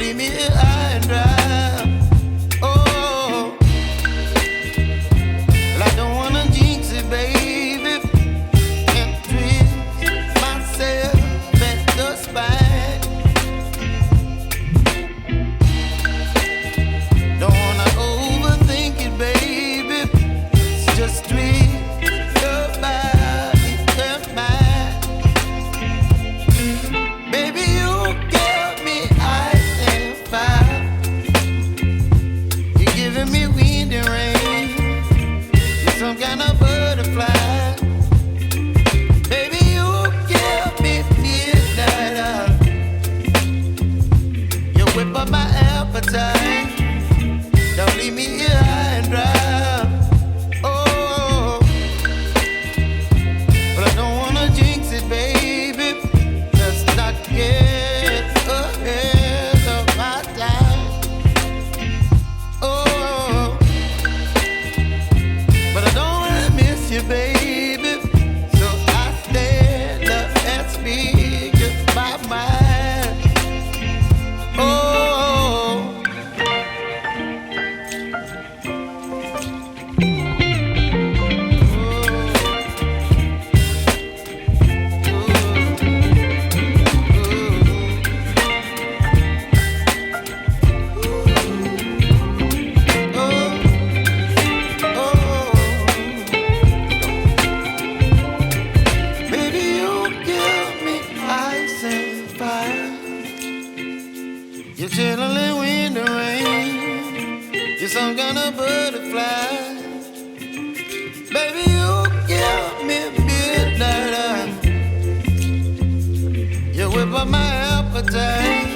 leave me here high and dry. Oh, well, I don't wanna jinx it, baby, and twist myself at the spine. Don't wanna overthink it, baby. It's just twist your body and mine. Baby, you give me ice and fire. You're giving me wind and rain. You're some kind of butterfly. Baby, you give me midnight. You whip up my appetite. Don't leave me here high and dry. Oh, but I don't wanna jinx it, baby. Let's not get ahead of my time. Oh, but I don't wanna miss you, baby. So I stand up and speak just my mind. Oh. Baby, you give me ice and fire. You're chilling wind and rain. You're some kind of butterfly. Baby, you give me midnight. You whip up my appetite.